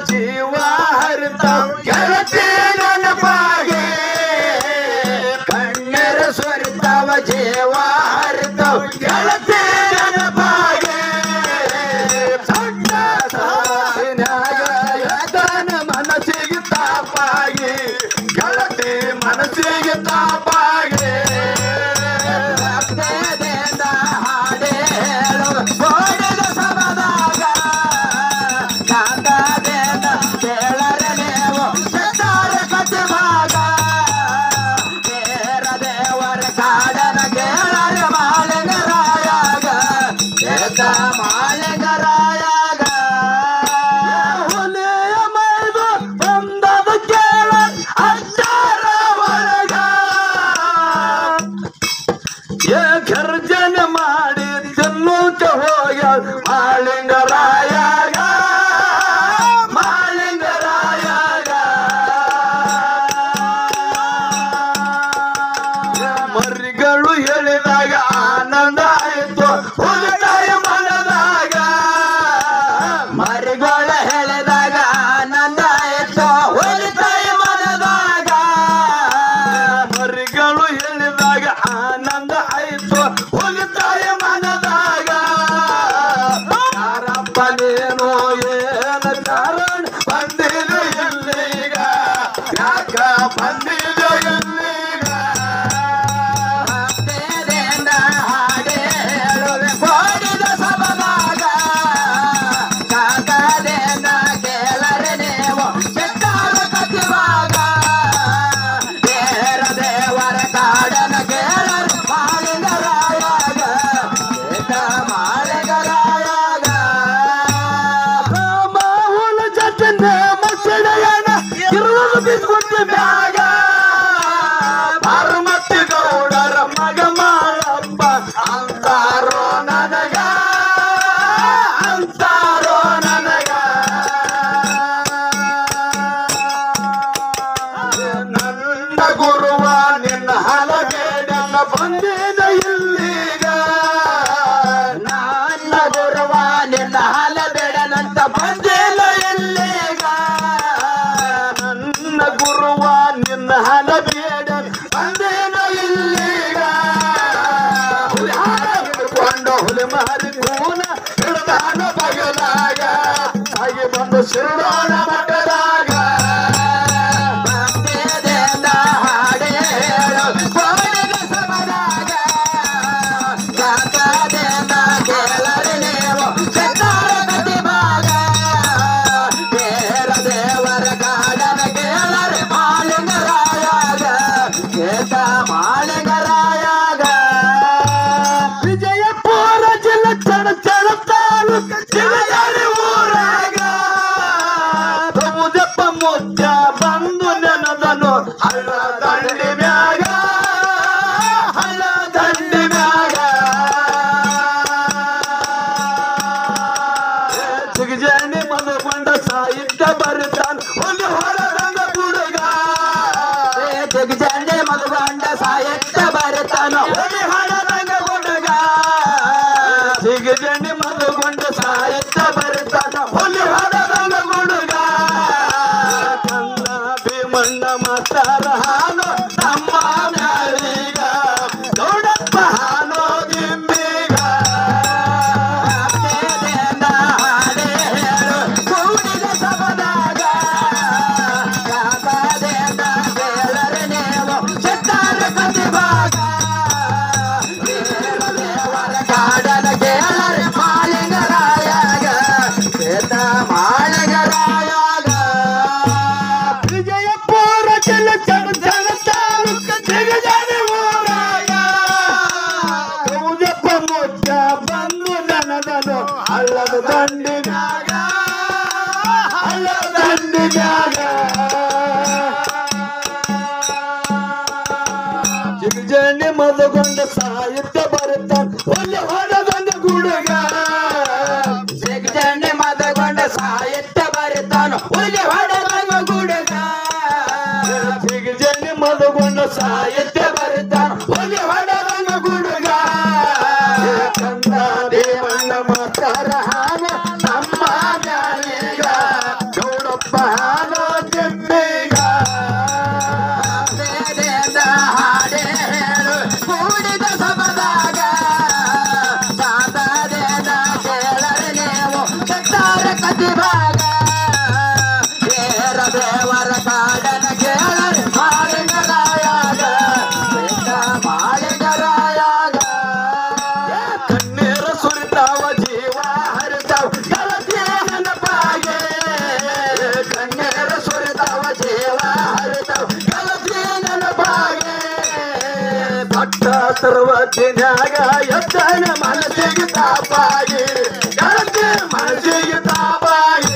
ಜೀವ ಹರಿತಾವ ಗೆಳತಿ ನೆನಪಾಗೆ ಕಣ್ಣೀರ ಸುರಿತಾವ ಜೀವ ಹರಿತಾವ ಗೆಳತಿ ನೆನಪಾಗೆ ಸಣ್ಣ ಸಾಸಿನ್ಯಾಗ ಎದನ ಮನಸ್ಸಿಗೆ ತಾಪಾಗಿ ಗೆಳತಿ ಮನಸ್ಸಿಗೆ ತಾಪಾಗಿ ಹಾಡೇ ಹೇಳು ಓಡಿದ ಸಮದಾಗ ಮಾಲೆಗರಾಯಾಗ ಹುಲಿಯ ಮೈದು ಬಂದದ ಕೇಳ ಅಡ್ಡಾರ ಒಳಗ ಗರ್ಜನೆ ಮಾಡಿ ತಿನ್ನುತ್ತ ಹೋಗ ಮಾಲಿಂಗರಾಯಾಗ ಮಾಲಿಂಗರಾಯಾಗ ಮರಿಗಳು ಹೇಳಿದಾಗ ಆನಂದ ಆಯಿತು ಹುಲಿತಾಯ ಮನದಾಗ ಮರಿಗಳು ಹೇಳಿದಾಗ ಆನಂದ ಆಯಿತು ಹುಲಿತಾಯ ಮನದಾಗ ಮರಿಗಳು ಹೇಳಿದಾಗ ಆನಂದ ಆಯಿತು ಹುಲಿತಾಯ ಮನದಾಗ ಯಾರಪ್ಪ ನೀನು ಏನು ಕಾರಣ ಬಂದಿದ ಇಲ್ಲೀಗ ಯಾಕ ಬಂದಿದ ಇಲ್ಲೀಗ ಹಾಡೇ ಹೇಳುವೆ ಓಡಿದ ಸಬದಾಗ ಕಾಕದಿಂದ ಕೇಳರೆ ನೀವು ಚಿತ್ತಾರ ಕತ್ತಿವಾಗ ದೇರ ದೇವರ ಕಾಡನ ಕೇಳರು ಮಾಲಿಂಗರಾಯಾಗ ಮಾಲಿಂಗರಾಯಾಗ ರಾಮಹುಲ ಜತನ ಮಸಡೆಯನ ಇರುವುದು ಬಿಸ್ಗುಟ್ಟಿ ಮ್ಯಾಗ ಪಾರ್ವತಿ ಗೌಡರ ಮಗ ಮಾಳಪ್ಪ ಅಂತಾರೋ ನನಗ ಅಂತಾರೋ ನನಗ ನನ್ನ ಗುರುವ ನಿನ್ನ ಹಲಗೇಡನ್ನ ಬಂದಿದ ಇಲ್ಲೀಗ ನನ್ನ ಗುರುವ ನಿನ್ನ ಹಲಬೇಡನಂತ ಬಂದಿಲ್ಲ ಇಲ್ಲೀಗ ನನ್ನ ಗುರುವ ನಿನ್ನ ಹಲಬೇಡ ಬಂದಿನ ಇಲ್ಲೀಗ ಹುಲಿ ಹಾರ ಹಿಡ್ಕೊಂಡು ಹುಲಿ ಮಾರಿ ಕೂನ ಹಿಡ್ದಾನ ಬಗಲಾಗ ಹಾಗೆ ಬಂದು ಶಿರೋಣ ಮಠದಾಗ ಭಕ್ತಿಯಿಂದ ಹಾಡೇ ಹೇಳು ಓಡಿದ ಸಮದಾಗ ಕಾಕದಿಂದ ಕೇಳರಿ ನೀವು ಚಿತ್ತಾರ ಕತ್ತಿವಾಗ ದೇರ ದೇವರ ಕಾಡನ ಕೇಳರಿ ಮಾಲಿಂಗರಾಯಾಗ ಕೇತ ಮಾಲಿಂಗರಾಯಾಗ ವಿಜಯಪುರ ಜಿಲ್ಲೆ ಚಣಚಣ ತಾಲೂಕು ಚಿಗಜಾರಿ ಊರಾಗ ಪ್ರಭುದಪ್ಪ ಮುಚ್ಚ ಬಂದು ನೆನದನು ಹಳ್ಳ ದಂಡಿ ಮ್ಯಾಗ ಹಳ್ಳ ದಂಡಿ ಮ್ಯಾಗ ಚಿಗಜಾಣಿ ಮನಗೊಂಡ ಸಾಹಿತ್ಯ ಬರಿತಾನ ಒಂದು ಹೊರದಂಗ ಹುಡುಗ ಚಿಗಜಾಣಿ ಮನಗೊಂಡ ಸಾಹಿತ್ಯ ಬರಿತಾನ ಒಂದು ಹೊರದಂಗ ಹುಡುಗ ಚಿಗಜಾಣಿ ಮನಗೊಂಡ ಸಾಹಿತ್ಯ ಬರಿತಾನ ಒಂದು ಹೊರದಂಗ ಹುಡುಗ ಕನ್ನ ಭೀಮಣ್ಣ ಮಾತಾರ ಹಾನು ತಮ್ಮ ಮ್ಯಾಲಿಗ ದೊಡ್ಡಪ್ಪ ಹಾನೋ ಗಿಂಬಿಗ ಭಕ್ತಿಯಿಂದ ಹಾಡೇ ಹೇಳು ಕೂಡಿದ ಸಬದಾಗ ಕಾಕದಿಂದ ಕೇಳರೆ ನೀವು ಚಿತ್ತಾರ ಕತ್ತಿವಾಗ ದೇವ ದೇವರ ಕಾಡನ ಕೇಳರೆ ಮಾಲಿಂಗರಾಯಾಗ ಕೇತ ಮಾಲಿಂಗರಾಯಾಗ ವಿಜಯಪುರ ಜಿಲ್ಲೆ ಚಣಚಣ ತಾಲೂಕು ಚಿಗಜಾರಿ ಊರಾಗ ಪ್ರಭುದಪ್ಪ ಮುಚ್ಚ ಬಂದು ನೆನದನು ಹಳ್ಳದ ದಂಡಿ ಮ್ಯಾಗ ಹಳ್ಳದ ದಂಡಿ ಮ್ಯಾಗ ಚಿಗಜಾಣಿ ಮದಗೊಂಡ ಸಾಹಿತ್ಯ ಬರುತ್ತಾನ ಒಳ್ಳೆ ಹೊರದಂಗ ಗುಡುಗ ಸಾಹಿತ್ಯ ಬರಿತಾನ ಹುಲಿ ಹೊಡೆದಂಗ ಗುಡುಗ ಸಿಗಜನಿ ಮದಗೊಂಡ ಸಾಹಿತ್ಯ ಬರಿತಾನ ಹುಲಿ ಹೊಡೆದಂಗ ಗುಡುಗ ಕಂದ ದೇವಣ್ಣ ಮಾತಾರ ಹಾನ ನಮ್ಮ ಮ್ಯಾಲಿಗ ಗೌಡಪ್ಪ ಹಾನ ತಿಮ್ಮಿಗ ಹಾಡೆ ಹೇಳು ಕೂಡಿದ ಸಭದಾಗ ಸಾಧನೆನ ಕೇಳರಿ ನೀವು ಕೆಟ್ಟಾರ ಕತಿಭಾಗ ಕೇರ ದೇವರ ಕಾಡನ ಕೇಳರಿ ಮಾಳಿಗರಾಯಾಗ ಮಾಳಿಗರಾಯಾಗ ಕಣ್ಣೀರ ಸುರಿತಾವ ಜೀವ ಹರಿತಾವ ಗೆಳತಿ ನೆನಪಾಗೆ ಕಣ್ಣೀರ ಸುರಿತಾವ ಜೀವ ಹರಿತಾವ ಗೆಳತಿ ನೆನಪಾಗೆ ಪಟ್ಟ ಸರ್ವಜ್ಞಾಗ ಎದ್ದನ ಮನಸ್ಸಿಗೆ ತಾಪಾಗಿ ಗೆಳತಿ ಮನಸ್ಸಿಗೆ ತಾಪಾಗಿ